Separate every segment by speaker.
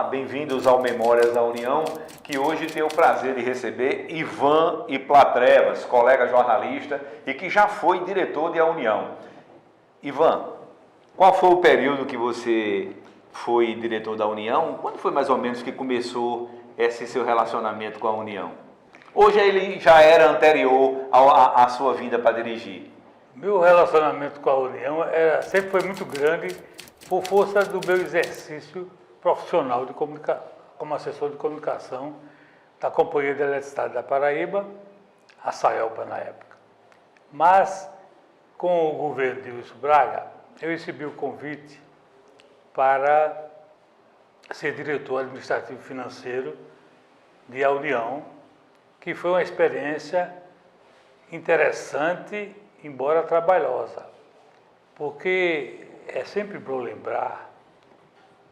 Speaker 1: bem-vindos ao Memórias da União, que hoje tem o prazer de receber Ivan Iplatrevas, colega jornalista e que já foi diretor de A União. Ivan, qual foi o período que você foi diretor da União? Quando foi mais ou menos que começou esse seu relacionamento com a União? Hoje ele já era anterior à sua vinda para dirigir?
Speaker 2: Meu relacionamento com a União sempre foi muito grande por força do meu exercício profissional como assessor de comunicação da Companhia de Eletricidade da Paraíba, a Saelpa na época. Mas, com o governo de Wilson Braga, eu recebi o convite para ser diretor administrativo financeiro de A União, que foi uma experiência interessante, embora trabalhosa, porque é sempre bom lembrar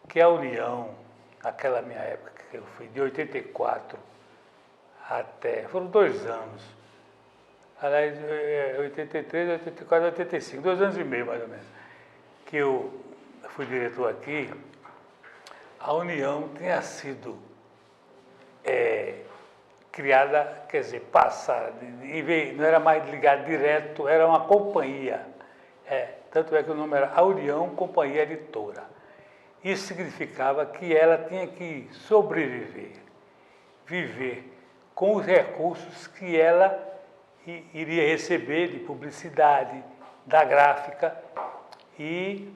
Speaker 2: que a União, naquela minha época, que eu fui de 84 foram 2 anos, aliás, 83, 84, 85, 2 anos e meio mais ou menos, que eu fui diretor aqui. A União tinha sido criada, quer dizer, passada, não era mais ligado direto, era uma companhia. Tanto é que o nome era A União Companhia Editora. Isso significava que ela tinha que sobreviver, viver com os recursos que ela iria receber de publicidade, da gráfica, e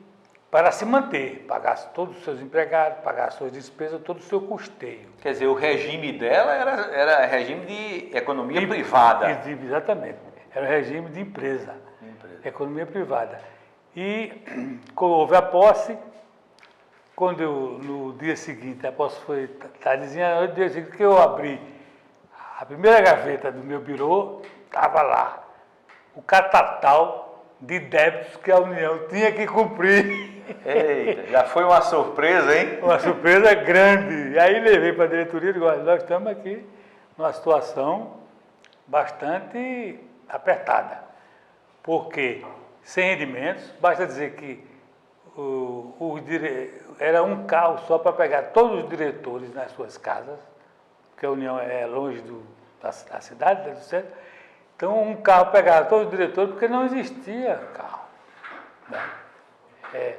Speaker 2: para se manter, pagasse todos os seus empregados, pagasse suas despesas, todo o seu custeio.
Speaker 1: Quer dizer, o regime dela era regime de economia privada.
Speaker 2: Exatamente, era um regime de empresa. Economia privada. E quando houve a posse, no dia seguinte, a posse foi tardezinha, no dia seguinte que eu abri a primeira gaveta do meu birô, estava lá o catatal de débitos que a União tinha que cumprir.
Speaker 1: Eita, já foi uma surpresa, hein?
Speaker 2: Uma surpresa grande. E aí levei para a diretoria e digo, olha, nós estamos aqui numa situação bastante apertada. Porque sem rendimentos, basta dizer que era um carro só para pegar todos os diretores nas suas casas, porque a União é longe da cidade, do centro. Então, um carro pegava todos os diretores, porque não existia carro, né?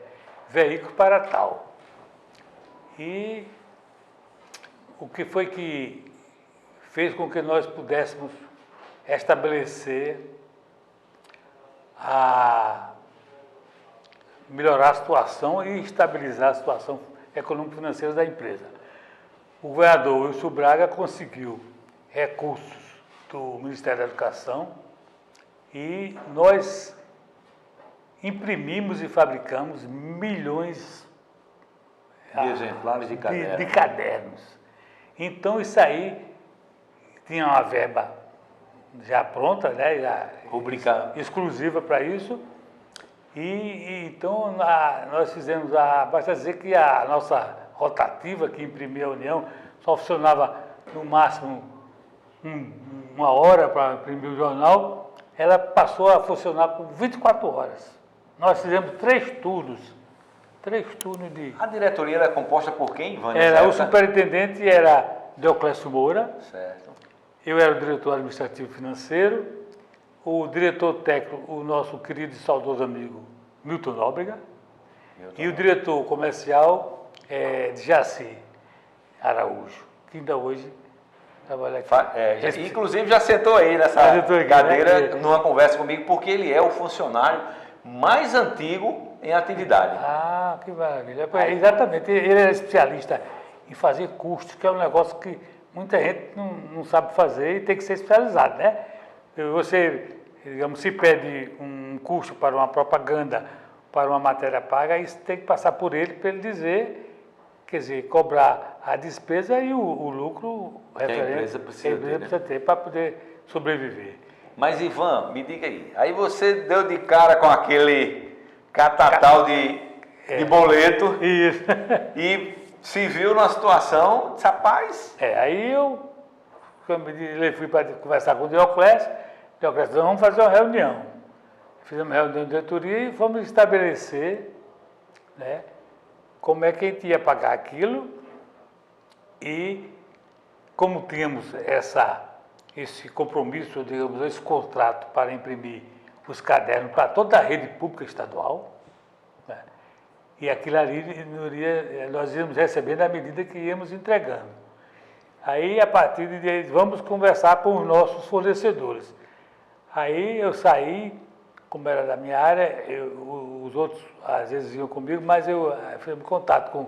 Speaker 2: Veículo para tal. E o que foi que fez com que nós pudéssemos estabelecer melhorar a situação e estabilizar a situação econômico-financeira da empresa. O governador Wilson Braga conseguiu recursos do Ministério da Educação e nós imprimimos e fabricamos milhões
Speaker 1: de exemplares de cadernos.
Speaker 2: De cadernos. Então, isso aí tinha uma verba já pronta, né,
Speaker 1: rubricada,
Speaker 2: exclusiva para isso. E então nós fizemos basta dizer que a nossa rotativa que imprimia a União só funcionava no máximo uma hora para imprimir o jornal, ela passou a funcionar por 24 horas. Nós fizemos 3 turnos de...
Speaker 1: A diretoria era composta por quem, Ivan?
Speaker 2: O superintendente era Deoclésio Moura.
Speaker 1: Certo.
Speaker 2: Eu era o diretor administrativo financeiro, o diretor técnico, o nosso querido e saudoso amigo Milton Nóbrega, e o diretor comercial de Jaci Araújo, que ainda hoje trabalha aqui.
Speaker 1: Inclusive já sentou aí nessa cadeira numa conversa comigo, porque ele é o funcionário mais antigo em atividade.
Speaker 2: Ah, que maravilha. Exatamente, ele é especialista em fazer custos, que é um negócio que muita gente não sabe fazer e tem que ser especializado, né? Você, digamos, se pede um custo para uma propaganda, para uma matéria paga, isso tem que passar por ele para ele dizer, quer dizer, cobrar a despesa e o lucro referente
Speaker 1: que a empresa precisa
Speaker 2: ter para poder sobreviver.
Speaker 1: Mas, Ivan, me diga aí você deu de cara com aquele catatal de boleto
Speaker 2: Isso.
Speaker 1: E se viu numa situação, rapaz...
Speaker 2: Aí eu fui para conversar com o Deoclésio, nós vamos fazer uma reunião. Fizemos uma reunião de diretoria e fomos estabelecer, né, como é que a gente ia pagar aquilo E como tínhamos esse compromisso, digamos, esse contrato para imprimir os cadernos para toda a rede pública estadual, né? E aquilo ali nós íamos recebendo à medida que íamos entregando. Aí, a partir de vamos conversar com os nossos fornecedores. Aí eu saí, como era da minha área, os outros às vezes iam comigo, mas eu fiz contato com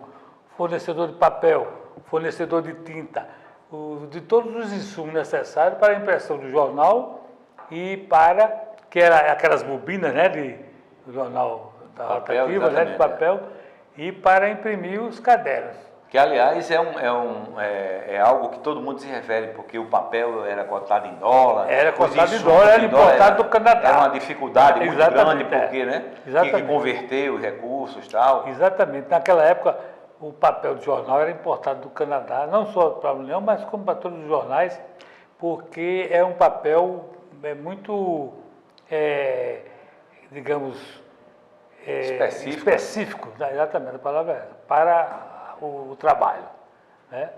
Speaker 2: fornecedor de papel, fornecedor de tinta, de todos os insumos necessários para a impressão do jornal e para, que era aquelas bobinas, né, do jornal da rotativa, né, de papel, e para imprimir os cadernos.
Speaker 1: Que, aliás, é algo que todo mundo se refere, porque o papel era cotado em dólar.
Speaker 2: Era cotado em dólar, era importado do Canadá.
Speaker 1: Era uma dificuldade muito grande, porque, né,
Speaker 2: tinha
Speaker 1: que converter os recursos e tal.
Speaker 2: Exatamente. Naquela época, o papel de jornal era importado do Canadá, não só para a União, mas como para todos os jornais, porque é um papel muito, digamos, específico, exatamente, a palavra é essa, para o trabalho, né?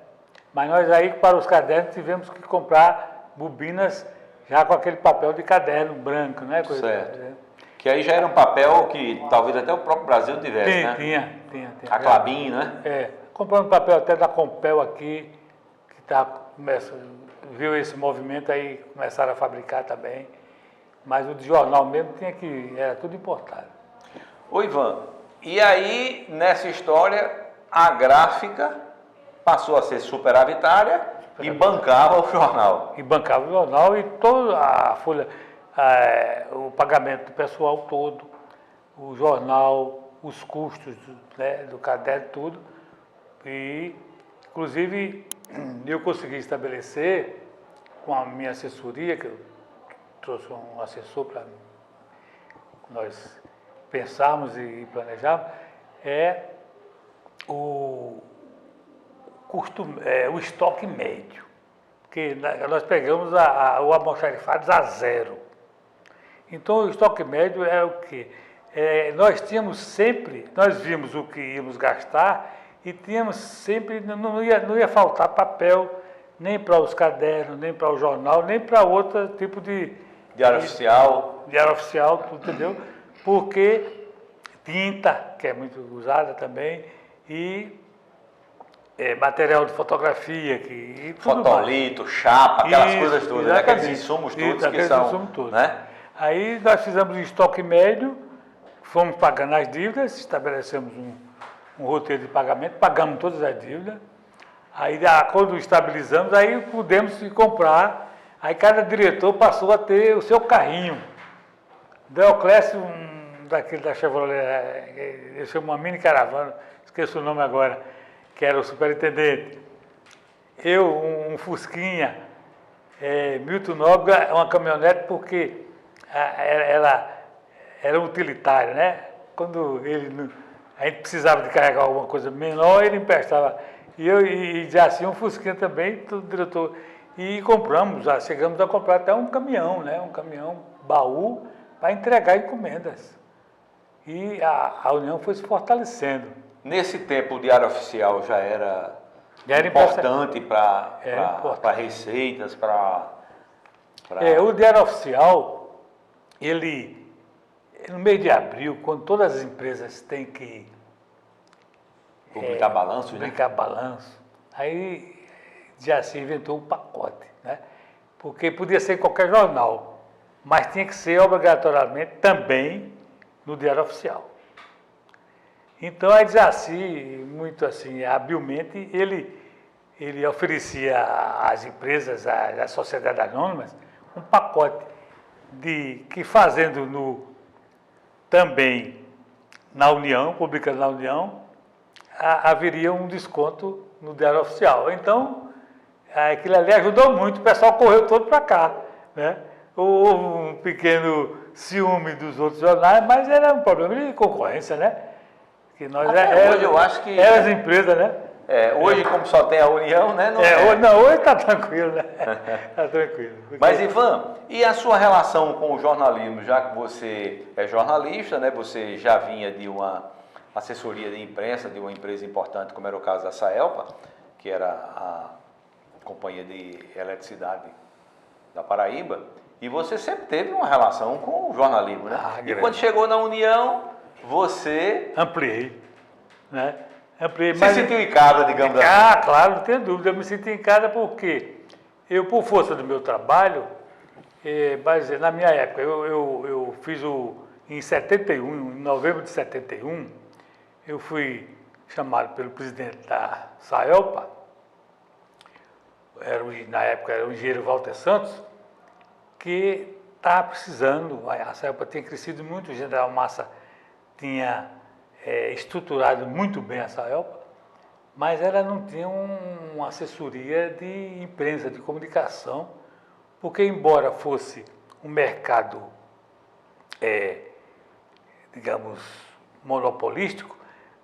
Speaker 2: Mas nós aí, para os cadernos, tivemos que comprar bobinas já com aquele papel de caderno branco, né?
Speaker 1: Certo. Que aí já era um papel que talvez até o próprio Brasil tivesse, né?
Speaker 2: Tinha.
Speaker 1: A Klabin, né?
Speaker 2: Comprando papel até da Compel aqui, que viu esse movimento aí, começaram a fabricar também. Mas o de jornal mesmo era tudo importado.
Speaker 1: Ô Ivan, e aí nessa história a gráfica passou a ser superavitária e bancava o jornal.
Speaker 2: E bancava o jornal e toda a folha, o pagamento do pessoal todo, o jornal, os custos, né, do caderno, tudo. E, inclusive, eu consegui estabelecer com a minha assessoria, que eu trouxe um assessor para nós pensarmos e planejarmos, o estoque médio, porque nós pegamos o almoxarifado a zero. Então, o estoque médio é o quê? Nós vimos o que íamos gastar e tínhamos sempre, não ia faltar papel, nem para os cadernos, nem para o jornal, nem para outro tipo de...
Speaker 1: Diário oficial.
Speaker 2: Diário oficial, entendeu? Porque tinta, que é muito usada também, e material de fotografia,
Speaker 1: fotolito, chapa, aquelas coisas todas, né? Aqueles insumos todos que são, né?
Speaker 2: Aí nós fizemos um estoque médio, fomos pagando as dívidas, estabelecemos um roteiro de pagamento, pagamos todas as dívidas. Aí quando estabilizamos, aí pudemos comprar, aí cada diretor passou a ter o seu carrinho. Deoclésio, daquele da Chevrolet, ele chama uma mini caravana, esqueço o nome agora, que era o superintendente. Eu, um Fusquinha, Milton Nóbrega, uma caminhonete, porque ela era utilitária, né? Quando a gente precisava de carregar alguma coisa menor, ele emprestava. E já assim um Fusquinha também, todo diretor. E chegamos a comprar até um caminhão, né? Um caminhão baú para entregar encomendas. E a União foi se fortalecendo.
Speaker 1: Nesse tempo o Diário Oficial já era importante para receitas, para...
Speaker 2: O Diário Oficial, no mês de abril, quando todas as empresas têm que
Speaker 1: publicar balanço,
Speaker 2: publicar balanço, aí já se inventou um pacote, né? Porque podia ser em qualquer jornal, mas tinha que ser obrigatoriamente também no Diário Oficial. Então, a Jaci, muito assim, habilmente, ele oferecia às empresas, às sociedades anônimas, um pacote que fazendo também na União, publicando na União, haveria um desconto no Diário Oficial. Então, aquilo ali ajudou muito, o pessoal correu todo para cá, né? Houve um pequeno ciúme dos outros jornais, mas era um problema de concorrência, né? Que nós
Speaker 1: hoje eu acho que...
Speaker 2: Eram as empresas, né?
Speaker 1: Hoje, como só tem a União, né?
Speaker 2: Hoje está tranquilo, né? Está tranquilo. Porque...
Speaker 1: Mas, Ivan, e a sua relação com o jornalismo? Já que você é jornalista, né? Você já vinha de uma assessoria de imprensa, de uma empresa importante, como era o caso da Saelpa. que era a Companhia de Eletricidade da Paraíba, e você sempre teve uma relação com o jornalismo, né? E quando chegou na União, você...
Speaker 2: Ampliei, né? Ampliei,
Speaker 1: se sentiu em casa, digamos assim?
Speaker 2: Ah, claro, não tem dúvida. Eu me senti em casa porque eu, por força do meu trabalho, mas na minha época, eu fiz em 71, em novembro de 71, eu fui chamado pelo presidente da Saelpa, na época era o engenheiro Walter Santos, que estava precisando, a Saelpa tinha crescido muito, o General Massa tinha estruturado muito bem a Saelpa, mas ela não tinha uma assessoria de imprensa, de comunicação, porque embora fosse um mercado, digamos, monopolístico,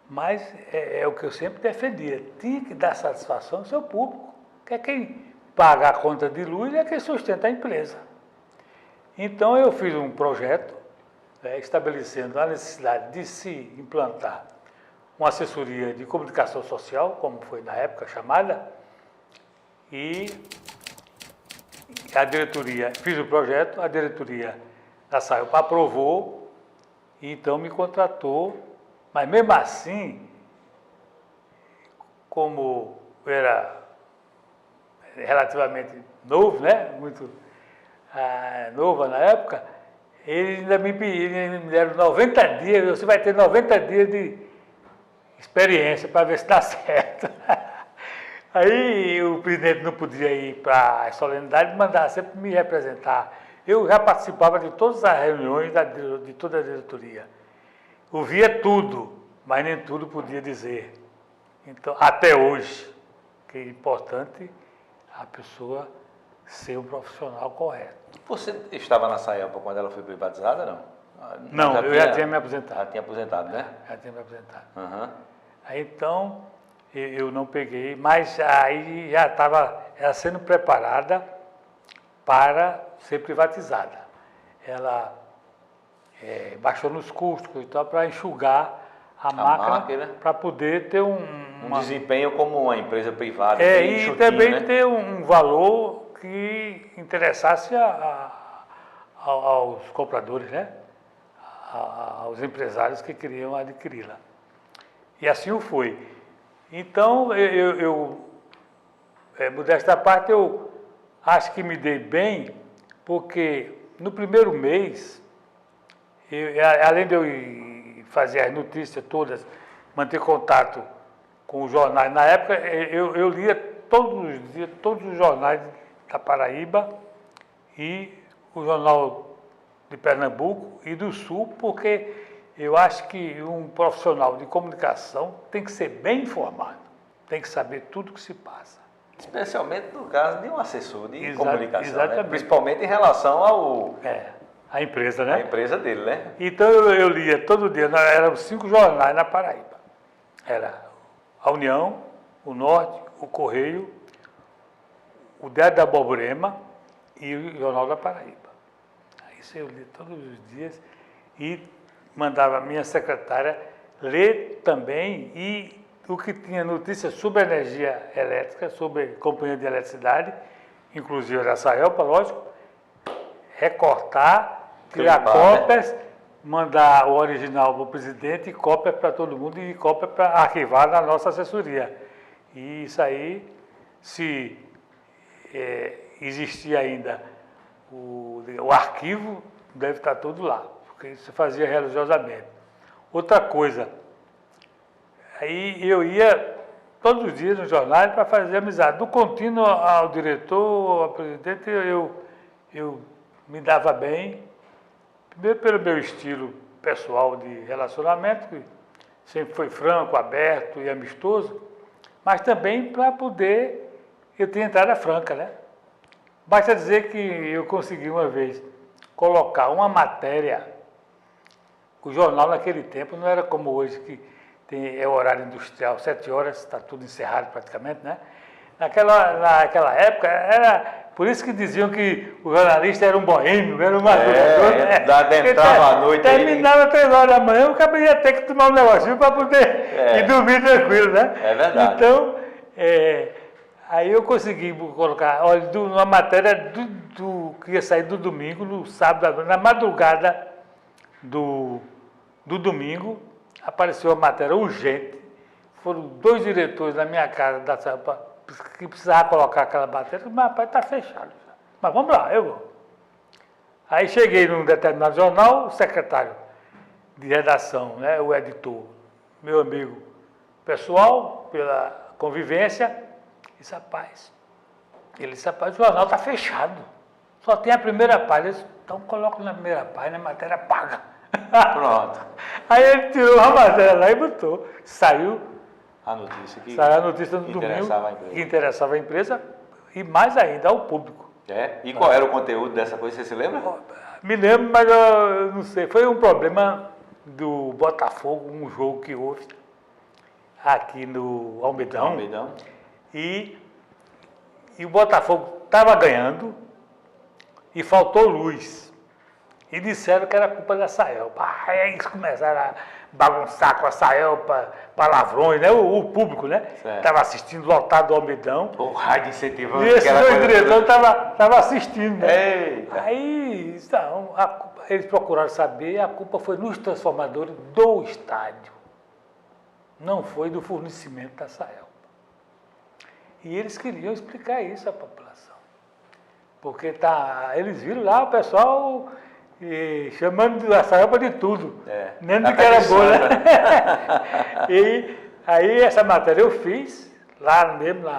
Speaker 2: mas é o que eu sempre defendia, tinha que dar satisfação ao seu público, que é quem paga a conta de luz é quem sustenta a empresa. Então eu fiz um projeto, estabelecendo a necessidade de se implantar uma assessoria de comunicação social, como foi na época chamada, e a diretoria, fiz o projeto, a diretoria da Saelpa aprovou, e então me contratou, mas mesmo assim, como eu era relativamente novo, né, muito nova na época, eles ainda me deram 90 dias, você vai ter 90 dias de experiência para ver se dá certo. Aí o presidente não podia ir para a solenidade, mandava sempre me representar. Eu já participava de todas as reuniões de toda a diretoria. Ouvia tudo, mas nem tudo podia dizer. Então, até hoje, que é importante a pessoa ser um profissional correto.
Speaker 1: Você estava na Saelpa quando ela foi privatizada, não?
Speaker 2: Não, eu já tinha me aposentado.
Speaker 1: Já tinha aposentado, né?
Speaker 2: Já tinha me aposentado.
Speaker 1: Uhum.
Speaker 2: Aí então, eu não peguei, mas aí já estava ela sendo preparada para ser privatizada. Ela baixou nos custos e tal, para enxugar a máquina, para poder ter um
Speaker 1: desempenho como uma empresa privada.
Speaker 2: E também, né, ter um valor que interessasse aos compradores, né? Aos empresários que queriam adquiri-la. E assim o foi. Então, modéstia à parte, eu acho que me dei bem, porque no primeiro mês, além de eu fazer as notícias todas, manter contato com os jornais, na época eu lia todos os dias, todos os jornais da Paraíba e o jornal de Pernambuco e do Sul, porque eu acho que um profissional de comunicação tem que ser bem informado, tem que saber tudo o que se passa.
Speaker 1: Especialmente no caso de um assessor de comunicação,
Speaker 2: exatamente.
Speaker 1: Né? Principalmente em relação ao...
Speaker 2: a empresa, né?
Speaker 1: A empresa dele, né?
Speaker 2: Então eu lia todo dia, eram 5 jornais na Paraíba. Era a União, o Norte, o Correio, o Diário da Borborema e o Jornal da Paraíba. Isso eu lia todos os dias e mandava a minha secretária ler também, e o que tinha notícias sobre energia elétrica, sobre companhia de eletricidade, inclusive era a Saelpa, lógico, recortar, tirar cópias, né? Mandar o original para o presidente e cópia para todo mundo e cópia para arquivar na nossa assessoria. E isso aí, se existir ainda o arquivo, deve estar tudo lá, porque isso se fazia religiosamente. Outra coisa, aí eu ia todos os dias no jornal para fazer amizade. Do contínuo ao diretor, ao presidente, eu me dava bem, primeiro pelo meu estilo pessoal de relacionamento, que sempre foi franco, aberto e amistoso, mas também para poder eu ter entrada franca, né? Basta dizer que eu consegui uma vez colocar uma matéria, o jornal naquele tempo não era como hoje, que é o horário industrial, 7 horas, está tudo encerrado praticamente, né? Naquela época, era por isso que diziam que o jornalista era um boêmio, era um madrugador.
Speaker 1: Entrava à noite.
Speaker 2: Terminava 3 horas da manhã, o cara ia ter que tomar um negocinho para poder ir dormir tranquilo, né?
Speaker 1: É verdade.
Speaker 2: Então, Aí eu consegui colocar, olha, uma matéria que ia sair do domingo, no sábado, na madrugada do domingo, apareceu a matéria urgente. Foram 2 diretores na minha casa da Saelpa que precisavam colocar aquela matéria. Mas, rapaz, está fechado. Mas vamos lá, eu vou. Aí cheguei num determinado jornal, o secretário de redação, né, o editor, meu amigo pessoal, pela convivência, disse, rapaz, o jornal está fechado. Só tem a primeira página. Então coloca na primeira página, a matéria paga.
Speaker 1: Pronto.
Speaker 2: Aí ele tirou a matéria lá e botou. Saiu
Speaker 1: A notícia que
Speaker 2: a notícia no domingo
Speaker 1: interessava a empresa.
Speaker 2: que interessava a empresa e mais ainda ao público.
Speaker 1: E qual era o conteúdo dessa coisa, você se lembra?
Speaker 2: Me lembro, mas eu não sei. Foi um problema do Botafogo, um jogo que houve aqui no Almedão. E o Botafogo estava ganhando e faltou luz. E disseram que era culpa da Saelpa. Aí eles começaram a bagunçar com a Saelpa, palavrões, né? O público, né? Estava assistindo lotado do Almedão.
Speaker 1: O rádio incentivando.
Speaker 2: E esses 2 diretores estavam assistindo, né?
Speaker 1: Eita.
Speaker 2: Aí, então, eles procuraram saber, a culpa foi nos transformadores do estádio. Não foi do fornecimento da Saelpa. E eles queriam explicar isso à população. Porque eles viram lá o pessoal chamando a Saelpa de tudo. Nem de que era boa, né? E aí essa matéria eu fiz, lá mesmo,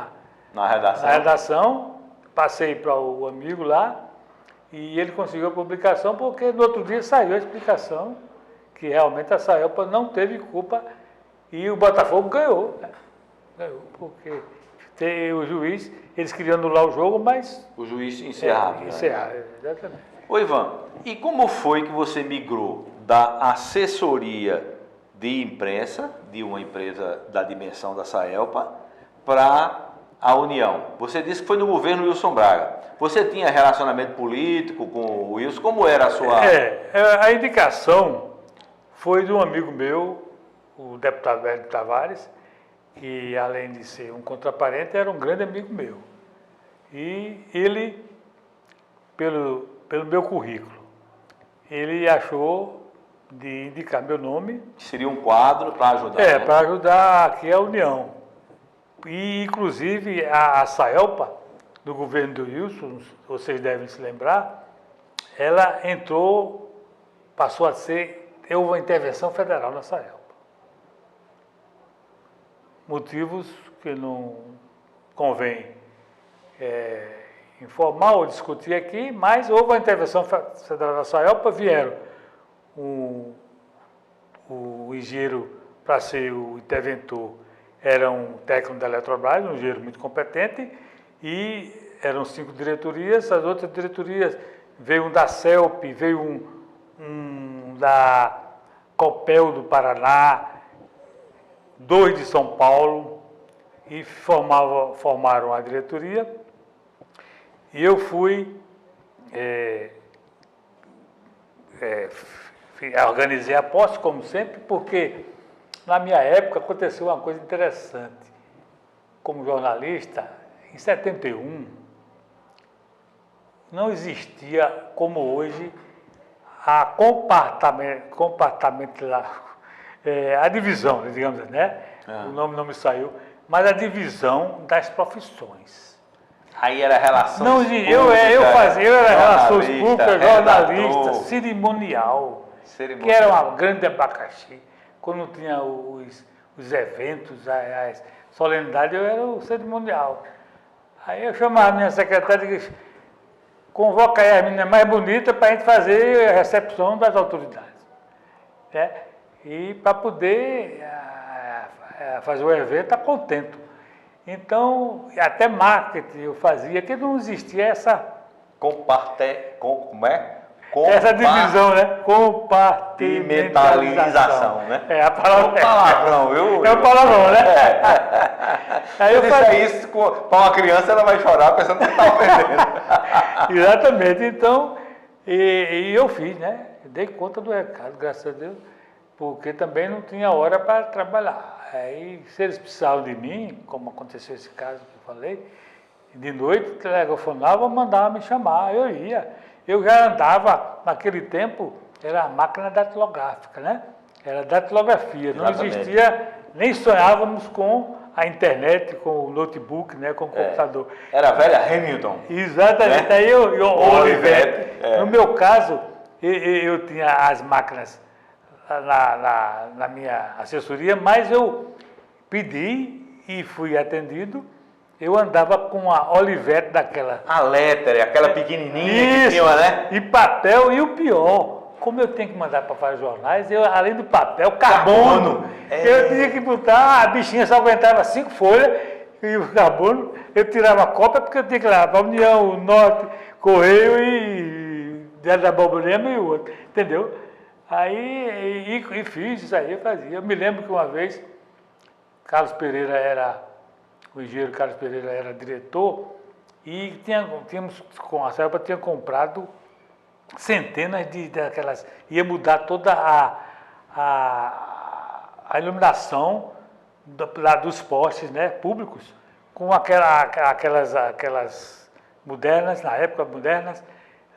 Speaker 1: na
Speaker 2: redação, passei para o amigo lá, e ele conseguiu a publicação, porque no outro dia saiu a explicação que realmente a Saelpa não teve culpa e o Botafogo ganhou. Né? Ganhou, porque o juiz, eles queriam anular o jogo, mas...
Speaker 1: O juiz encerrava.
Speaker 2: Exatamente.
Speaker 1: Ô Ivan, e como foi que você migrou da assessoria de imprensa, de uma empresa da dimensão da Saelpa, para a União? Você disse que foi no governo Wilson Braga. Você tinha relacionamento político com o Wilson? Como era a sua...
Speaker 2: A indicação foi de um amigo meu, o deputado Hélio Tavares, que além de ser um contraparente, era um grande amigo meu. E ele, pelo meu currículo, ele achou de indicar meu nome.
Speaker 1: Seria um quadro para ajudar.
Speaker 2: Para ajudar aqui a União. E, inclusive, a Saelpa, do governo do Wilson, vocês devem se lembrar, ela passou a ser, houve uma intervenção federal na Saelpa. Motivos que não convém informar ou discutir aqui, mas houve uma intervenção federal na Saelpa, vieram o engenheiro para ser o interventor, era um técnico da Eletrobras, um engenheiro muito competente, e eram 5 diretorias, as outras diretorias, veio um da CELP, veio um da Copel do Paraná, 2 de São Paulo, e formaram a diretoria. E eu fui, organizei a posse, como sempre, porque na minha época aconteceu uma coisa interessante. Como jornalista, em 71, não existia, como hoje, a a divisão, digamos assim, né? O nome não me saiu, mas a divisão das profissões.
Speaker 1: Aí era relações públicas.
Speaker 2: Eu era relações públicas, jornalista, cerimonial, que era uma grande abacaxi. Quando tinha os eventos, as solenidades, eu era o cerimonial. Aí eu chamava a minha secretária e disse, convoca aí as meninas mais bonitas para a gente fazer a recepção das autoridades. Né? E para poder fazer o evento a contento. Então, até marketing eu fazia, que não existia essa... Essa divisão, né?
Speaker 1: Compartimentalização, né?
Speaker 2: A palavra...
Speaker 1: É um palavrão, viu?
Speaker 2: É um palavrão, né?
Speaker 1: Aí eu fazia isso para uma criança, ela vai chorar pensando que está ofendendo.
Speaker 2: Exatamente. Então, e eu fiz, né? Dei conta do recado, graças a Deus, porque também não tinha hora para trabalhar. Aí, se eles precisavam de mim, como aconteceu esse caso que eu falei, de noite telefonava, mandava me chamar, eu ia. Eu já andava, naquele tempo, era a máquina datilográfica, né? Era datilografia, não
Speaker 1: Exatamente.
Speaker 2: existia, nem sonhávamos com a internet, com o notebook, né, com o computador.
Speaker 1: Era a velha Hamilton.
Speaker 2: Exatamente,
Speaker 1: né?
Speaker 2: aí eu
Speaker 1: Olivetti,
Speaker 2: no meu caso, eu tinha as máquinas na minha assessoria, mas eu pedi e fui atendido. Eu andava com a Olivetti daquela.
Speaker 1: A letra, aquela pequenininha que
Speaker 2: Isso,
Speaker 1: tinha, né?
Speaker 2: e papel, e o pior, como eu tenho que mandar para vários jornais, eu, além do papel, carbono. Eu tinha que botar, a bichinha só aguentava 5 folhas, e o carbono, eu tirava a cópia porque eu tinha que levar para a União, o Norte, Correio e Diário da Borborema e o outro, entendeu? Aí, e fiz isso aí, eu fazia. Eu me lembro que uma vez, o engenheiro Carlos Pereira era diretor, e tínhamos com a Celpa tinha comprado centenas daquelas, ia mudar toda a iluminação dos postes, né, públicos, com aquelas modernas, na época modernas,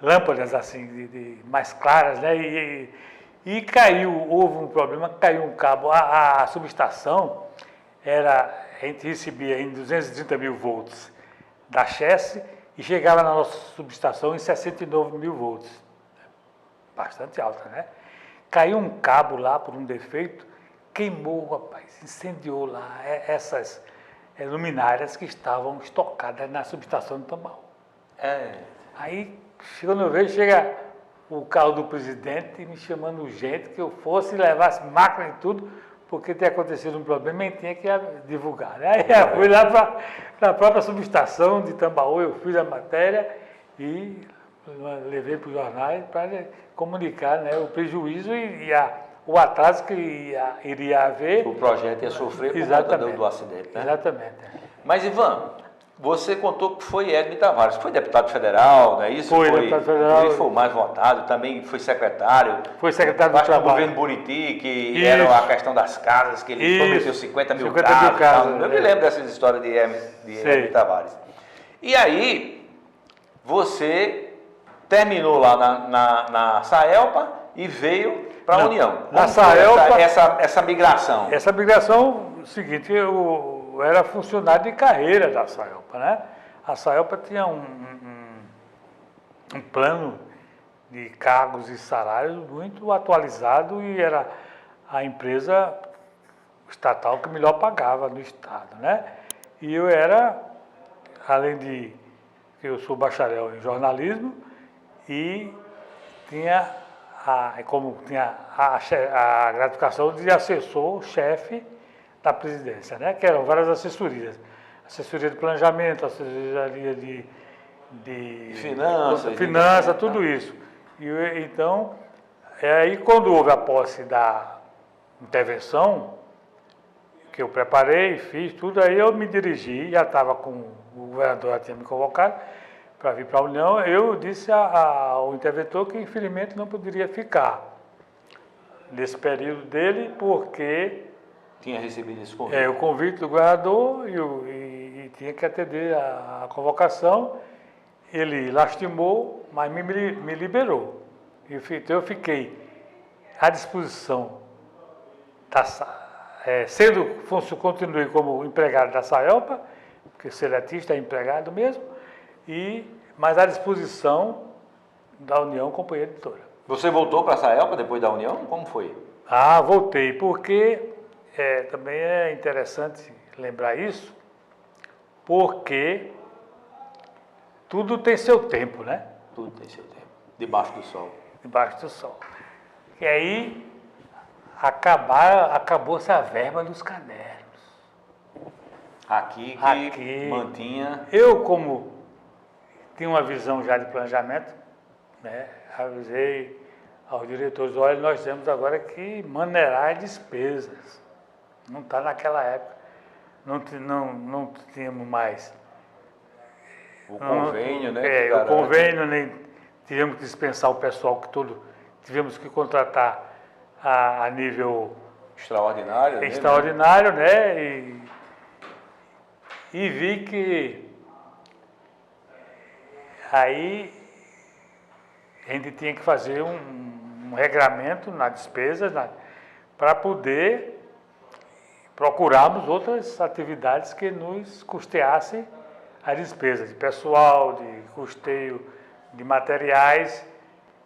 Speaker 2: lâmpadas assim, mais claras, né, e caiu, houve um problema, caiu um cabo, a subestação a gente recebia em 230 mil volts da Chesse e chegava na nossa subestação em 69 mil volts. Bastante alta, né? Caiu um cabo lá por um defeito, queimou, rapaz, incendiou lá essas luminárias que estavam estocadas na subestação de Tambaú. Aí, chegando eu vejo, chega o carro do presidente me chamando urgente que eu fosse, levasse máquina e tudo, porque tinha acontecido um problema e tinha que divulgar. Né? Aí eu fui lá para a própria subestação de Tambaú, eu fiz a matéria e levei para os jornais para comunicar, né, o prejuízo e o atraso que iria haver.
Speaker 1: O projeto ia sofrer por conta do acidente, né?
Speaker 2: Exatamente.
Speaker 1: Mas, Ivan, você contou que foi Edme Tavares, que foi deputado federal, não é isso?
Speaker 2: Foi deputado federal.
Speaker 1: Ele foi o mais votado, também foi secretário.
Speaker 2: Foi secretário do Trabalho.
Speaker 1: Do governo Buriti, que era a questão das casas, que ele prometeu 50 mil casas. Eu me lembro dessas histórias de Edme Tavares. E aí, você terminou lá na Saelpa e veio para a União.
Speaker 2: Na Saelpa,
Speaker 1: essa migração.
Speaker 2: Essa migração, é o seguinte, eu era funcionário de carreira da Saelpa, né? A Saelpa tinha um plano de cargos e salários muito atualizado e era a empresa estatal que melhor pagava no estado, né? E eu era, além de que eu sou bacharel em jornalismo e tinha a gratificação de assessor-chefe da presidência, né? Que eram várias assessorias. Assessoria de planejamento, assessoria de finanças, tudo isso. E então, aí quando houve a posse da intervenção, que eu preparei, fiz tudo, aí eu me dirigi, já estava com o governador, já tinha me convocado para vir para a União, eu disse ao interventor que infelizmente não poderia ficar nesse período dele, porque
Speaker 1: tinha recebido esse convite.
Speaker 2: O convite do governador e tinha que atender a convocação. Ele lastimou, mas me liberou. Então eu fiquei à disposição continuei como empregado da Saelpa, porque seletista é empregado mesmo, mas à disposição da União Companhia Editora.
Speaker 1: Você voltou para a Saelpa depois da União? Como foi?
Speaker 2: Voltei, porque também é interessante lembrar isso, porque tudo tem seu tempo, né?
Speaker 1: Tudo tem seu tempo, debaixo do sol.
Speaker 2: Debaixo do sol. E aí acabou-se a verba dos cadernos.
Speaker 1: Aqui mantinha...
Speaker 2: Eu, como tinha uma visão já de planejamento, né, avisei aos diretores, olha, nós temos agora que maneirar as despesas. Não está naquela época. Não tínhamos mais.
Speaker 1: O convênio, né?
Speaker 2: O convênio, nem tivemos que dispensar o pessoal tivemos que contratar a nível
Speaker 1: Extraordinário.
Speaker 2: extraordinário, né? E vi que aí a gente tinha que fazer um regramento na despesa para poder procurarmos outras atividades que nos custeassem a despesa de pessoal, de custeio de materiais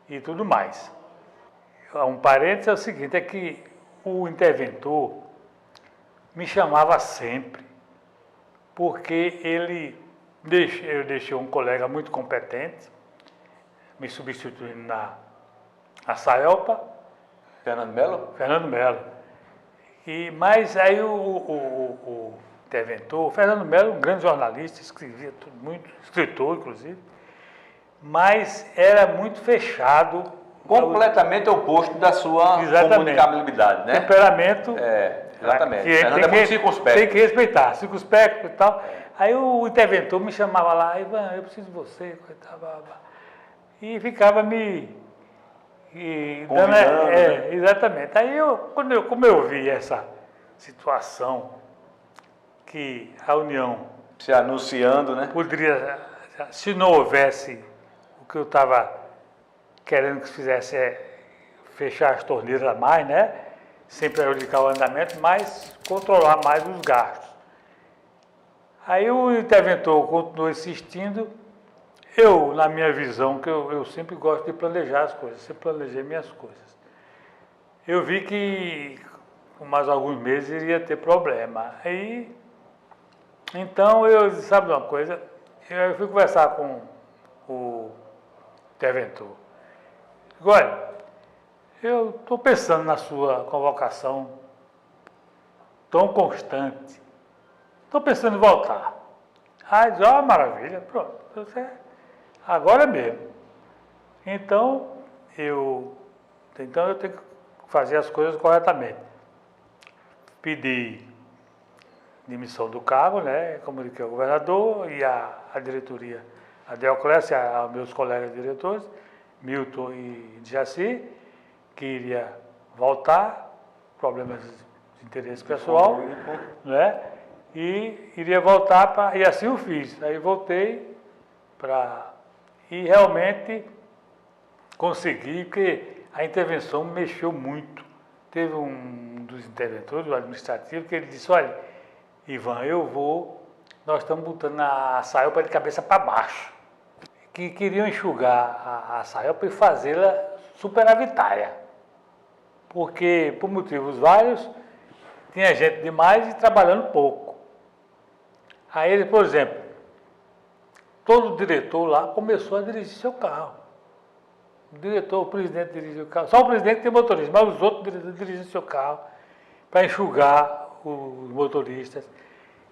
Speaker 2: e tudo mais. Um parênteses é o seguinte, é que o interventor me chamava sempre, porque eu deixei um colega muito competente, me substituindo na SAELPA.
Speaker 1: Fernando Melo?
Speaker 2: Fernando Melo. Mas aí o interventor, o Fernando Melo, um grande jornalista, escrevia tudo, muito, escritor inclusive, mas era muito fechado.
Speaker 1: Completamente oposto da sua comunicabilidade, né?
Speaker 2: Temperamento.
Speaker 1: Exatamente.
Speaker 2: Que
Speaker 1: Fernando é muito circunspecto.
Speaker 2: Tem que respeitar, circunspecto e tal. Aí o interventor me chamava lá, Ivan, eu preciso de você, e ficava me dando,
Speaker 1: né?
Speaker 2: exatamente. Aí como eu vi essa situação que a União
Speaker 1: se anunciando, né?
Speaker 2: poderia, se não houvesse o que eu estava querendo que se fizesse fechar as torneiras a mais, né? Sem prejudicar o andamento, mas controlar mais os gastos. Aí o interventor continuou insistindo. Eu, na minha visão, que eu sempre gosto de planejar as coisas, sempre planejei minhas coisas. Eu vi que com mais alguns meses iria ter problema. Aí, então eu disse, sabe uma coisa? Eu fui conversar com o interventor. Olha, eu estou pensando na sua convocação tão constante. Estou pensando em voltar. Aí diz, maravilha, pronto. Agora mesmo. Então eu tenho que fazer as coisas corretamente. Pedi demissão do cargo, né? Comuniquei ao governador e à diretoria, a Deoclésio, aos meus colegas diretores, Milton e Jaci, que iria voltar, problemas de interesse pessoal, né? E iria voltar e assim eu fiz. Aí voltei e realmente consegui, porque a intervenção mexeu muito. Teve um dos interventores, o administrativo, que ele disse, olha, Ivan, nós estamos botando a SAELPA de cabeça para baixo. Que queriam enxugar a SAELPA e fazê-la superavitária. Porque, por motivos vários, tinha gente demais e trabalhando pouco. Aí ele, por exemplo, todo diretor lá começou a dirigir seu carro. O presidente dirigiu o carro. Só o presidente tem motorista, mas os outros diretores dirigem seu carro para enxugar os motoristas,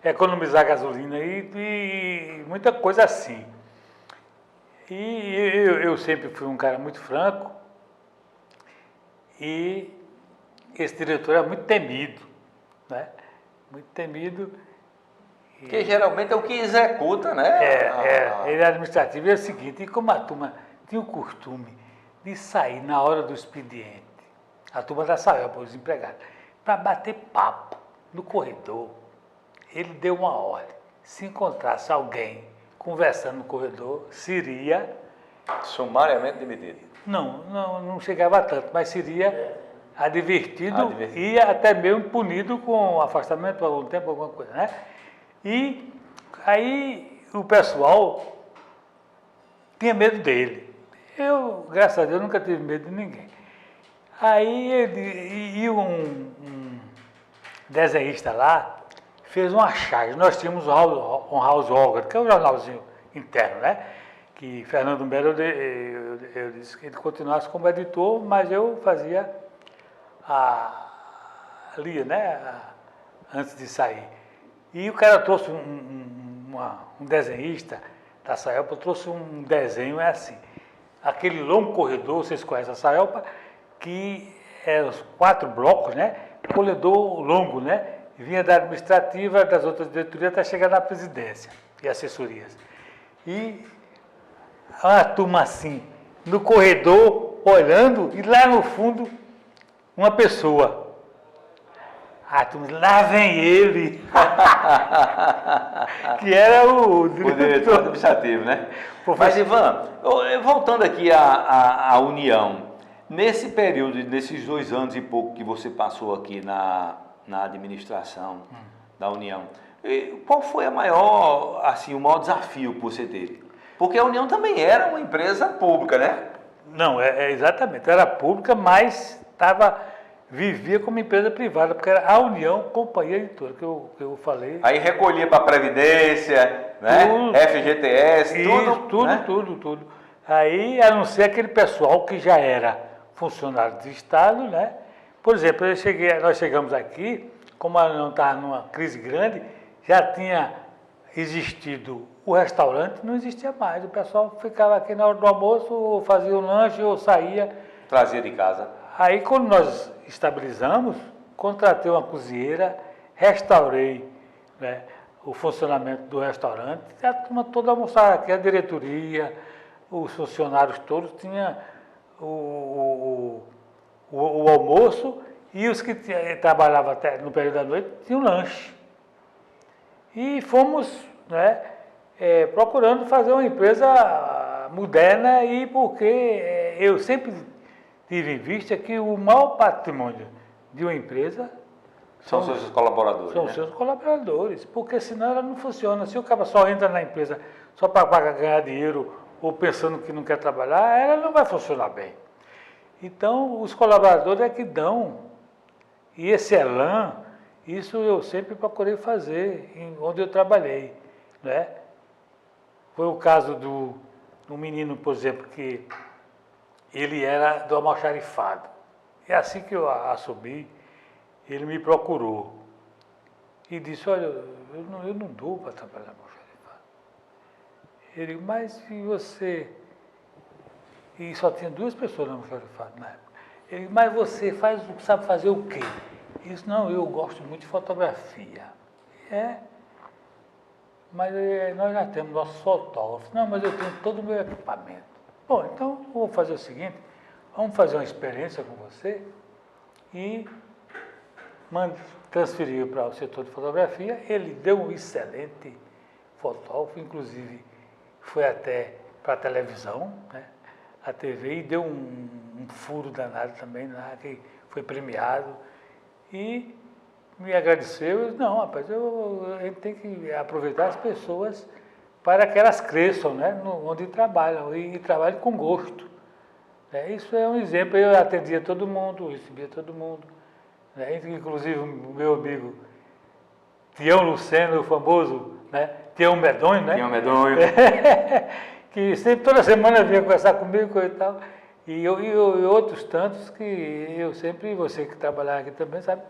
Speaker 2: economizar gasolina e muita coisa assim. E eu sempre fui um cara muito franco e esse diretor é muito temido, né? Muito temido.
Speaker 1: Que geralmente é o que executa, né?
Speaker 2: Ele é administrativo. E é o seguinte, e como a turma tinha o costume de sair na hora do expediente, a turma da SAELPA, os empregados, para bater papo no corredor, ele deu uma ordem. Se encontrasse alguém conversando no corredor, seria...
Speaker 1: sumariamente demitido.
Speaker 2: Não chegava tanto, mas seria advertido e até mesmo punido com afastamento por algum tempo, alguma coisa, né? E aí o pessoal tinha medo dele. Eu, graças a Deus, nunca tive medo de ninguém. Aí um desenhista lá fez uma charge. Nós tínhamos um House Organ, que é um jornalzinho interno, né? Que Fernando Melo, eu disse que ele continuasse como editor, mas eu fazia lia, né? Antes de sair. E o cara trouxe um desenhista da SAELPA, trouxe um desenho, é assim, aquele longo corredor, vocês conhecem a SAELPA, que é os 4 blocos, né? Corredor longo, né? Vinha da administrativa, das outras diretorias, até chegar na presidência e assessorias. E uma turma assim, no corredor, olhando, e lá no fundo, uma pessoa. Lá vem ele, que era o
Speaker 1: diretor administrativo, né? Mas, Ivan, voltando aqui à União, nesse período, nesses 2 anos e pouco que você passou aqui na administração da União, qual foi o maior desafio que você teve? Porque a União também era uma empresa pública, né?
Speaker 2: Não, exatamente, era pública, mas vivia como empresa privada, porque era a União Companhia Editora, que eu falei.
Speaker 1: Aí recolhia para a Previdência, né? FGTS,
Speaker 2: tudo. Aí, a não ser aquele pessoal que já era funcionário do Estado, né? Por exemplo, nós chegamos aqui, como a União estava numa crise grande, já tinha existido o restaurante, não existia mais. O pessoal ficava aqui na hora do almoço, ou fazia um lanche, ou saía.
Speaker 1: Trazia de casa.
Speaker 2: Aí, quando nós estabilizamos, contratei uma cozinheira, restaurei, né, o funcionamento do restaurante, a turma toda almoçava aqui, a diretoria, os funcionários todos tinham o almoço e os que trabalhavam até no período da noite tinham lanche. E fomos, né, procurando fazer uma empresa moderna, e porque eu sempre tive em vista que o maior patrimônio de uma empresa
Speaker 1: são seus colaboradores.
Speaker 2: São, né? Seus colaboradores, porque senão ela não funciona. Se o cara só entra na empresa só para ganhar dinheiro ou pensando que não quer trabalhar, ela não vai funcionar bem. Então, os colaboradores é que dão. E esse elan, isso eu sempre procurei fazer onde eu trabalhei, né? Foi o caso do menino, por exemplo, que ele era do almoxarifado. E assim que eu assumi, ele me procurou e disse, olha, eu não dou para trabalhar no almoxarifado. Ele, mas e você? E só tinha 2 pessoas no almoxarifado na época. Ele, mas você sabe fazer o quê? Ele disse, não, eu gosto muito de fotografia. Mas nós já temos nossos fotógrafos. Não, mas eu tenho todo o meu equipamento. Bom, então eu vou fazer o seguinte, vamos fazer uma experiência com você e transferiu para o setor de fotografia. Ele deu um excelente fotógrafo, inclusive foi até para a televisão, né? A TV, e deu um furo danado também, né? Que foi premiado. E me agradeceu. Eu disse, não, rapaz, a gente tem que aproveitar as pessoas para que elas cresçam, né? Onde trabalham, e trabalhem com gosto. Isso é um exemplo. Eu atendia todo mundo, recebia todo mundo. Inclusive o meu amigo Tião Luceno, o famoso, né? Tião Medonho, né?
Speaker 1: Tião Medonho.
Speaker 2: Que sempre, toda semana vinha conversar comigo e tal. E outros tantos que eu sempre, você que trabalhava aqui também, sabe?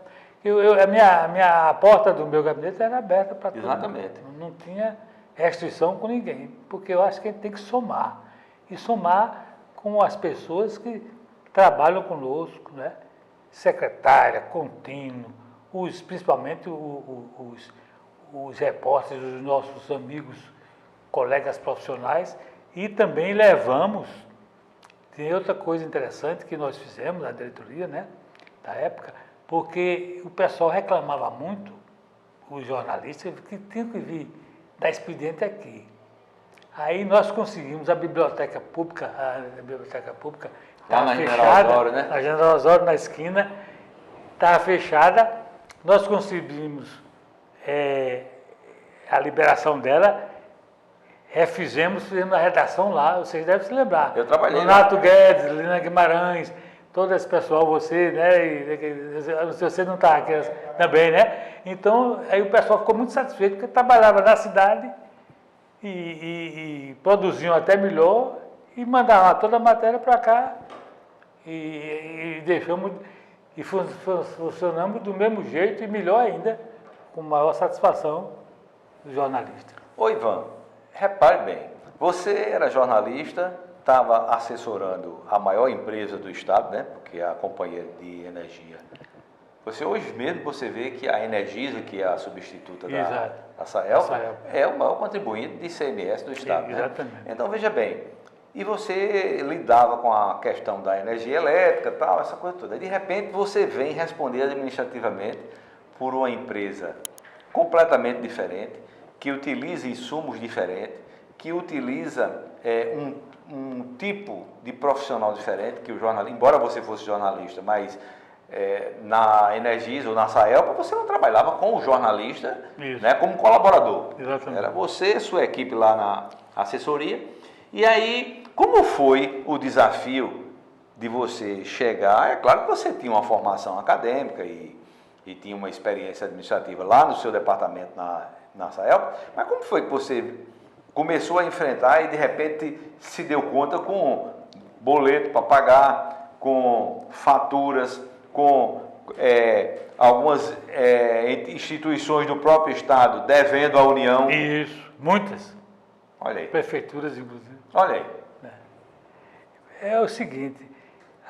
Speaker 2: A porta do meu gabinete era aberta para todo mundo.
Speaker 1: Exatamente.
Speaker 2: Não tinha restrição com ninguém, porque eu acho que a gente tem que somar. E somar com as pessoas que trabalham conosco, né? Secretária, contínuo, principalmente os repórteres, os nossos amigos, colegas profissionais, e também levamos. Tem outra coisa interessante que nós fizemos na diretoria, né, da época, porque o pessoal reclamava muito, os jornalistas, que tinham que vir dar expediente aqui. Aí nós conseguimos a biblioteca pública
Speaker 1: lá na
Speaker 2: fechada,
Speaker 1: General Osório, né?
Speaker 2: Na General Osório, na esquina, estava fechada. Nós conseguimos a liberação dela, fizemos a redação lá, vocês devem se lembrar.
Speaker 1: Eu trabalhei
Speaker 2: Renato Guedes, Lina Guimarães, todo esse pessoal, você, né? Você não está aqui também, né? Então, aí o pessoal ficou muito satisfeito, porque trabalhava na cidade e produziam até melhor e mandavam toda a matéria para cá e deixamos e funcionamos do mesmo jeito e melhor ainda, com maior satisfação do jornalista.
Speaker 1: Ô Ivan, repare bem, você era jornalista, estava assessorando a maior empresa do estado, né? Porque é a Companhia de Energia. Hoje mesmo você vê que a Energisa, que é a substituta da Saelco, é o maior contribuinte de ICMS do estado.
Speaker 2: Exatamente.
Speaker 1: Né? Então veja bem, e você lidava com a questão da energia elétrica, tal, essa coisa toda. De repente você vem responder administrativamente por uma empresa completamente diferente, que utiliza insumos diferentes, que utiliza um tipo de profissional diferente, que o jornalista, embora você fosse jornalista, mas na Energisa ou na Saelpa, você não trabalhava com o jornalista, né, como colaborador.
Speaker 2: Exatamente.
Speaker 1: Era você, sua equipe lá na assessoria. E aí, como foi o desafio de você chegar? É claro que você tinha uma formação acadêmica e tinha uma experiência administrativa lá no seu departamento na Saelpa, mas como foi que você começou a enfrentar e de repente se deu conta com boleto para pagar, com faturas, com algumas instituições do próprio Estado devendo à União?
Speaker 2: Isso, muitas.
Speaker 1: Olha aí.
Speaker 2: Prefeituras, inclusive.
Speaker 1: Olha aí.
Speaker 2: É o seguinte,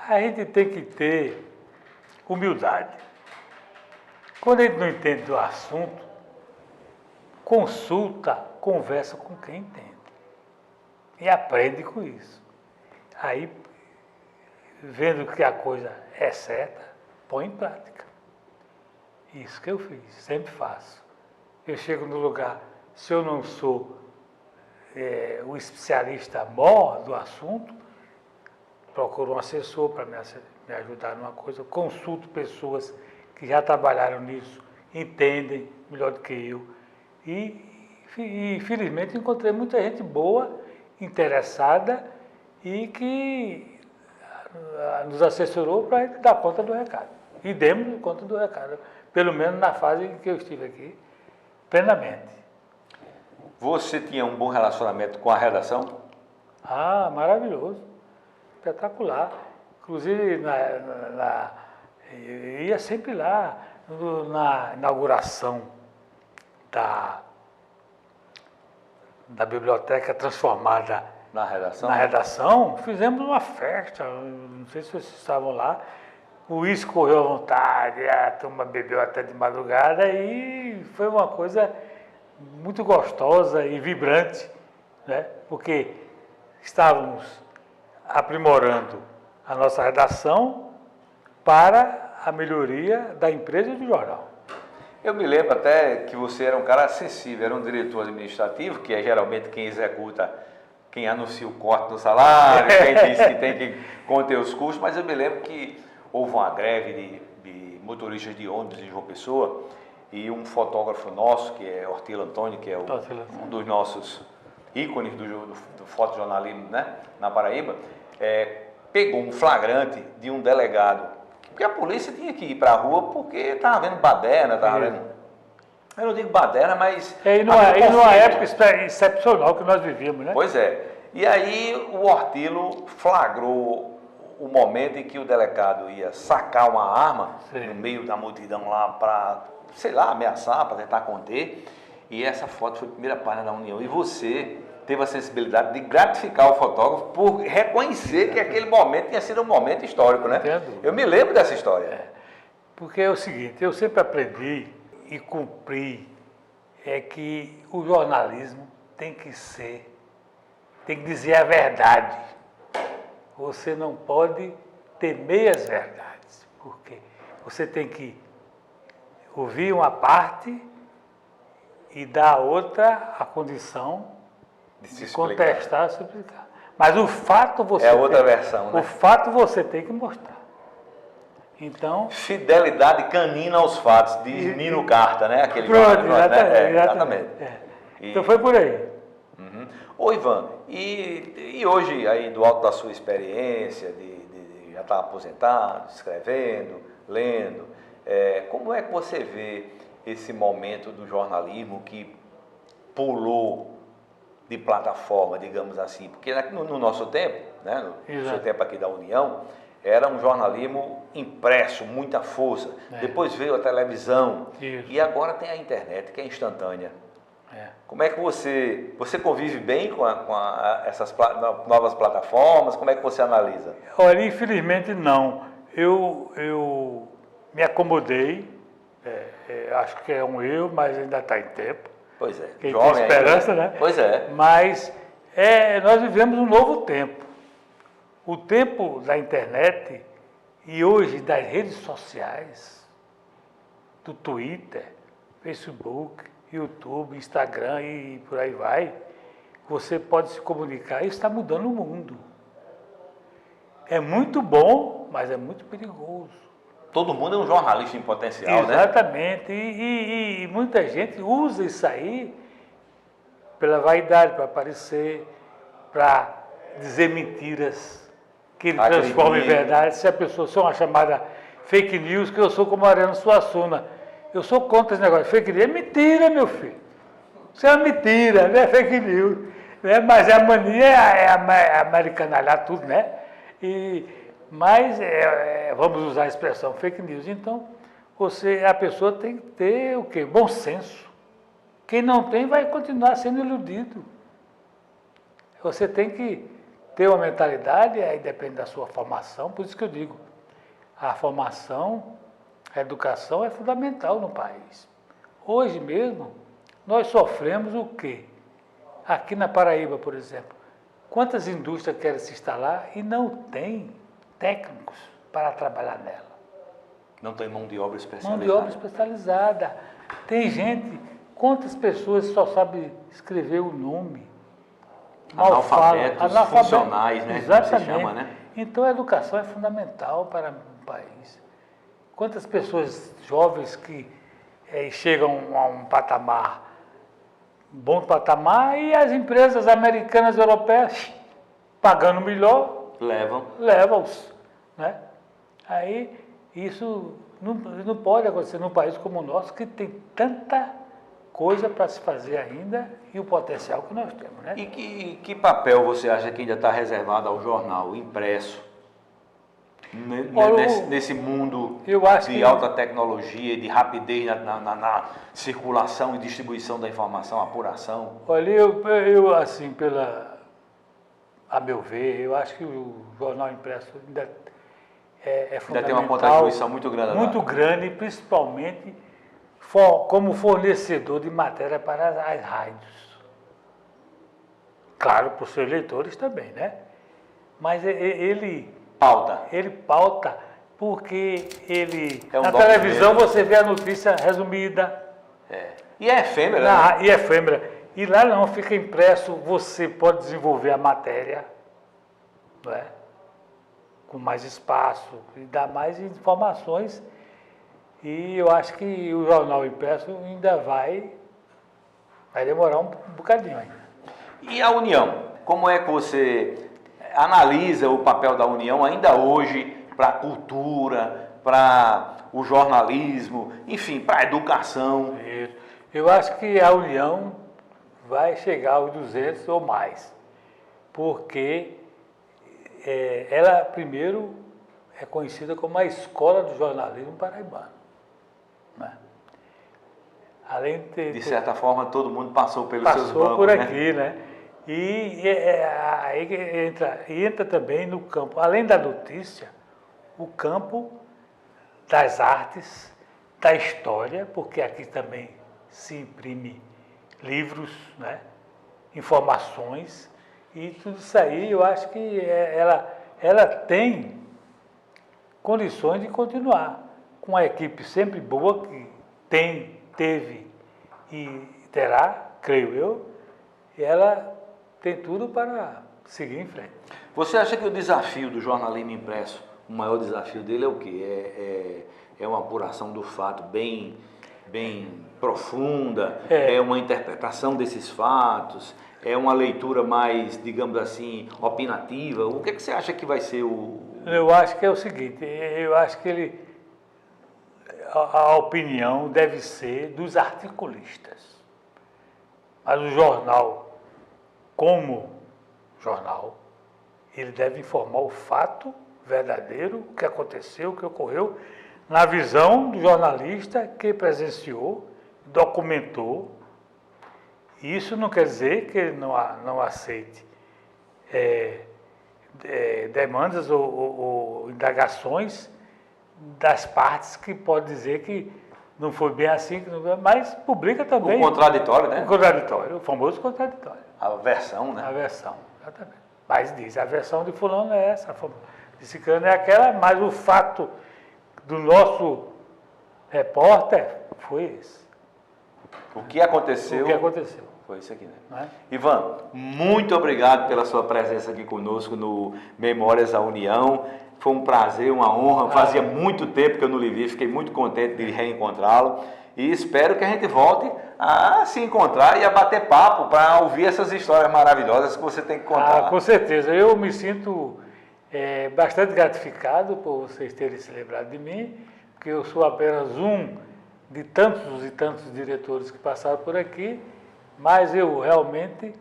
Speaker 2: a gente tem que ter humildade. Quando a gente não entende do assunto, consulta, conversa com quem entende. E aprende com isso. Aí, vendo que a coisa é certa, põe em prática. Isso que eu fiz, sempre faço. Eu chego no lugar, se eu não sou o especialista maior do assunto, procuro um assessor para me ajudar numa coisa, consulto pessoas que já trabalharam nisso, entendem melhor do que eu. E felizmente encontrei muita gente boa, interessada e que nos assessorou para a gente dar conta do recado. E demos conta do recado, pelo menos na fase em que eu estive aqui, plenamente.
Speaker 1: Você tinha um bom relacionamento com a redação?
Speaker 2: Ah, maravilhoso, espetacular. Inclusive, eu ia sempre lá, na inauguração da biblioteca transformada
Speaker 1: Na redação?
Speaker 2: fizemos uma festa, não sei se vocês estavam lá, o uísque correu à vontade, a turma bebeu até de madrugada e foi uma coisa muito gostosa e vibrante, né? Porque estávamos aprimorando a nossa redação para a melhoria da empresa e do jornal.
Speaker 1: Eu me lembro até que você era um cara acessível, era um diretor administrativo, que é geralmente quem executa, quem anuncia o corte do salário, quem diz que tem que conter os custos, mas eu me lembro que houve uma greve de motoristas de ônibus em João Pessoa e um fotógrafo nosso, que é Ortila Antônio, que é um dos nossos ícones do fotojornalismo, né, na Paraíba, pegou um flagrante de um delegado. Porque a polícia tinha que ir para a rua porque estava havendo baderna, estava havendo... Eu não digo baderna, mas...
Speaker 2: E numa época excepcional que nós vivíamos, né?
Speaker 1: Pois é. E aí o Ortilo flagrou o momento em que o delegado ia sacar uma arma no meio da multidão lá para, sei lá, ameaçar, para tentar conter. E essa foto foi a primeira página da União. E você teve a sensibilidade de gratificar o fotógrafo por reconhecer que aquele momento tinha sido um momento histórico, né?
Speaker 2: Entendo.
Speaker 1: Eu me lembro dessa história.
Speaker 2: Porque é o seguinte, eu sempre aprendi e cumpri que o jornalismo tem que dizer a verdade. Você não pode ter meias verdades, porque você tem que ouvir uma parte e dar a outra a condição de contestar, explicar. Mas o fato você
Speaker 1: é outra versão, né?
Speaker 2: O fato você tem que mostrar. Então,
Speaker 1: fidelidade canina aos fatos, diz Nino Carta, né? Aquele
Speaker 2: pronto,
Speaker 1: né?
Speaker 2: Exatamente. Então foi por aí.
Speaker 1: Uhum. Ô Ivan, e hoje aí do alto da sua experiência, de já estar aposentado, escrevendo, lendo, como é que você vê esse momento do jornalismo que pulou de plataforma, digamos assim? Porque no nosso tempo, né, no seu tempo aqui da União, era um jornalismo impresso, muita força. Depois veio a televisão.
Speaker 2: Isso.
Speaker 1: E agora tem a internet, que é instantânea. Como é que você convive bem com essas novas plataformas? Como é que você analisa?
Speaker 2: Olha, infelizmente não. Eu me acomodei, acho que é um erro, mas ainda está em tempo.
Speaker 1: Pois é.
Speaker 2: Quem tem esperança, né?
Speaker 1: Pois é.
Speaker 2: Mas Nós vivemos um novo tempo. O tempo da internet e hoje das redes sociais, do Twitter, Facebook, YouTube, Instagram e por aí vai, você pode se comunicar. Isso está mudando o mundo. É muito bom, mas é muito perigoso.
Speaker 1: Todo mundo é um jornalista em potencial, né?
Speaker 2: Exatamente. E muita gente usa isso aí pela vaidade, para aparecer, para dizer mentiras que ele transforma em verdade. Se a pessoa for uma chamada fake news, que eu sou como Ariano Suassuna, eu sou contra esse negócio. Fake news é mentira, meu filho. Isso é uma mentira, não é fake news. Né? Mas a mania é americanalhar tudo, né? Mas vamos usar a expressão fake news. Então, a pessoa tem que ter o quê? Bom senso. Quem não tem vai continuar sendo iludido. Você tem que ter uma mentalidade, aí depende da sua formação, por isso que eu digo, a formação, a educação é fundamental no país. Hoje mesmo, nós sofremos o quê? Aqui na Paraíba, por exemplo, quantas indústrias querem se instalar e não tem técnicos para trabalhar nela?
Speaker 1: Não tem mão de obra especializada.
Speaker 2: Mão de obra especializada. Tem gente, quantas pessoas só sabem escrever o nome?
Speaker 1: Analfabetos funcionais, né?
Speaker 2: Exatamente.
Speaker 1: Como se chama, né?
Speaker 2: Então a educação é fundamental para o país. Quantas pessoas jovens que chegam a um patamar, bom patamar, e as empresas americanas e europeias, pagando melhor, levam-os. Né? Aí isso não pode acontecer num país como o nosso, que tem tanta coisa para se fazer ainda e o potencial que nós temos. Né?
Speaker 1: E que papel você acha que ainda está reservado ao jornal impresso? Nesse mundo de alta tecnologia, de rapidez na circulação e distribuição da informação, apuração?
Speaker 2: Olha, eu assim, a meu ver, eu acho que o jornal impresso ainda é fundamental.
Speaker 1: Ainda tem uma contribuição muito grande.
Speaker 2: Muito grande, principalmente como fornecedor de matéria para as rádios. Claro, para os seus leitores também, né? Mas ele pauta porque na televisão você vê a notícia resumida.
Speaker 1: E é efêmera, né?
Speaker 2: E é efêmera. E lá não, fica impresso, você pode desenvolver a matéria, não é? Com mais espaço, e dar mais informações. E eu acho que o jornal impresso ainda vai demorar um bocadinho ainda.
Speaker 1: E a União? Como é que você analisa o papel da União ainda hoje para a cultura, para o jornalismo, enfim, para a educação?
Speaker 2: Eu acho que a União vai chegar aos 200 ou mais, porque ela, primeiro, é conhecida como a escola do jornalismo paraibano. Né? Além
Speaker 1: de certa forma, todo mundo passou pelos seus bancos,
Speaker 2: passou por aqui, né? E aí entra também no campo, além da notícia, o campo das artes, da história, porque aqui também se imprime livros, né? Informações, e tudo isso aí eu acho que ela tem condições de continuar com a equipe sempre boa que teve e terá, creio eu, e ela tem tudo para seguir em frente.
Speaker 1: Você acha que o desafio do jornalismo impresso, o maior desafio dele é o quê? É uma apuração do fato bem profunda, é uma interpretação desses fatos, é uma leitura mais, digamos assim, opinativa? O que você acha que vai ser o...
Speaker 2: Eu acho que é o seguinte, eu acho que a opinião deve ser dos articulistas. Mas o jornal, como jornal, ele deve informar o fato verdadeiro, o que aconteceu, o que ocorreu, na visão do jornalista que presenciou, documentou. Isso não quer dizer que ele não aceite demandas ou indagações das partes que pode dizer que não foi bem assim, mas publica também.
Speaker 1: O contraditório, né?
Speaker 2: O contraditório, o famoso contraditório.
Speaker 1: A versão, né?
Speaker 2: A versão, exatamente. Mas diz, a versão de fulano é essa, de ciclano é aquela, mas o fato do nosso repórter foi esse.
Speaker 1: O que aconteceu?
Speaker 2: O que aconteceu.
Speaker 1: Foi isso aqui, né?
Speaker 2: Não é?
Speaker 1: Ivan, muito obrigado pela sua presença aqui conosco no Memórias da União. Foi um prazer, uma honra. Fazia muito tempo que eu não lhe vi, fiquei muito contente de reencontrá-lo. E espero que a gente volte a se encontrar e a bater papo para ouvir essas histórias maravilhosas que você tem que contar.
Speaker 2: Com certeza. Eu me sinto bastante gratificado por vocês terem se lembrado de mim, porque eu sou apenas um de tantos e tantos diretores que passaram por aqui, mas eu realmente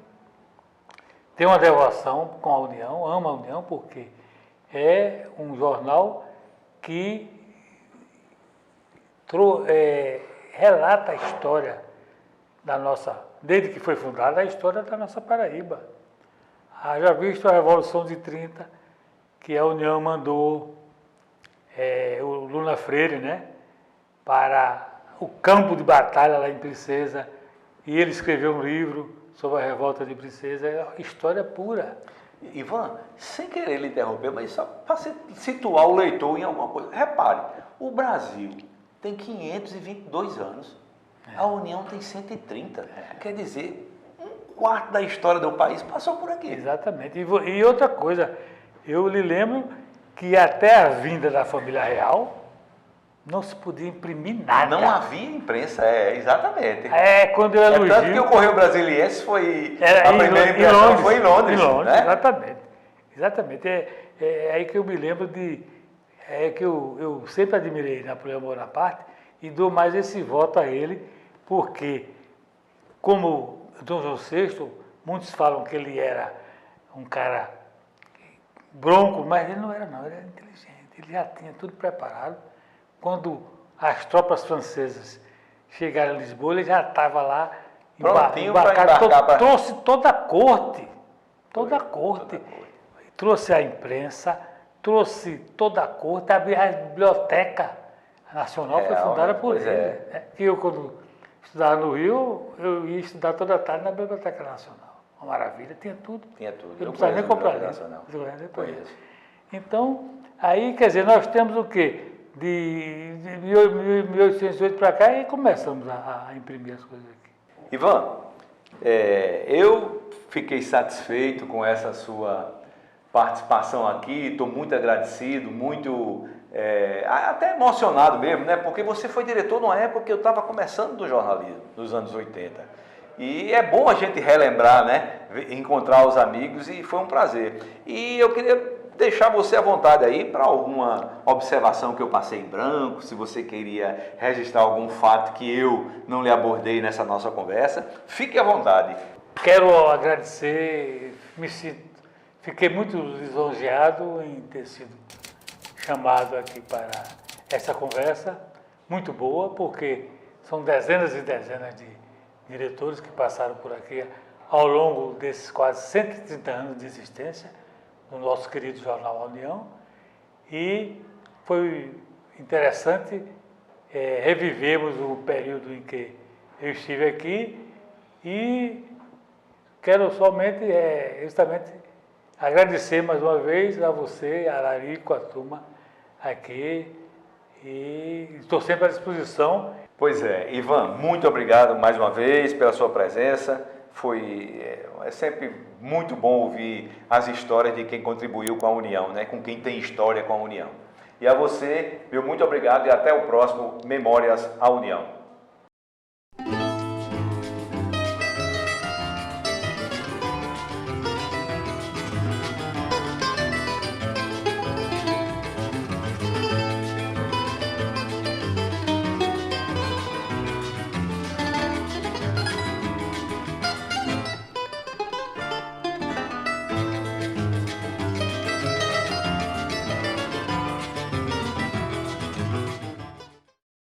Speaker 2: tenho uma devoção com a União, amo a União, porque é um jornal que relata a história da nossa, desde que foi fundada, a história da nossa Paraíba. Já visto a Revolução de 30, que a União mandou o Luna Freire, né, para o campo de batalha lá em Princesa, e ele escreveu um livro sobre a revolta de Princesa, é história pura.
Speaker 1: Ivan, sem querer lhe interromper, mas só para situar o leitor em alguma coisa. Repare, o Brasil tem 522 anos, a União tem 130. Quer dizer, um quarto da história do país passou por aqui.
Speaker 2: Exatamente. E outra coisa, eu lhe lembro que até a vinda da família real não se podia imprimir nada.
Speaker 1: Não havia imprensa, exatamente.
Speaker 2: Quando eu elogio...
Speaker 1: Tanto que o Correio Brasiliense foi... a primeira impressão foi em Londres. Né?
Speaker 2: Exatamente. É aí que eu me lembro de... É que eu sempre admirei Napoleão Bonaparte e dou mais esse voto a ele, porque, como Dom João VI, muitos falam que ele era um cara bronco, mas ele não era não, ele era inteligente, ele já tinha tudo preparado. Quando as tropas francesas chegaram a Lisboa, ele já estava lá embarcado, trouxe toda a corte, trouxe a imprensa, trouxe toda a corte, a Biblioteca Nacional foi fundada por ele. Que eu, quando estudava no Rio, eu ia estudar toda a tarde na Biblioteca Nacional. Uma maravilha, tinha tudo.
Speaker 1: Tinha tudo.
Speaker 2: Eu não precisava nem comprar livro. Então, aí, quer dizer, nós temos o quê? De 1808 para cá e começamos a imprimir as coisas aqui.
Speaker 1: Ivan, eu fiquei satisfeito com essa sua participação aqui, estou muito agradecido, muito até emocionado mesmo, né? Porque você foi diretor numa época que eu estava começando do jornalismo, nos anos 80. E é bom a gente relembrar, né? Encontrar os amigos e foi um prazer. E eu queria deixar você à vontade aí para alguma observação que eu passei em branco, se você queria registrar algum fato que eu não lhe abordei nessa nossa conversa, fique à vontade.
Speaker 2: Quero agradecer, fiquei muito lisonjeado em ter sido chamado aqui para essa conversa, muito boa, porque são dezenas e dezenas de diretores que passaram por aqui ao longo desses quase 130 anos de existência, no nosso querido jornal A União, e foi interessante revivermos o período em que eu estive aqui e quero somente, justamente, agradecer mais uma vez a você, a Larico, a turma aqui, e estou sempre à disposição.
Speaker 1: Pois é, Ivan, muito obrigado mais uma vez pela sua presença. É sempre muito bom ouvir as histórias de quem contribuiu com a União, né? Com quem tem história com a União. E a você, meu muito obrigado e até o próximo Memórias à União.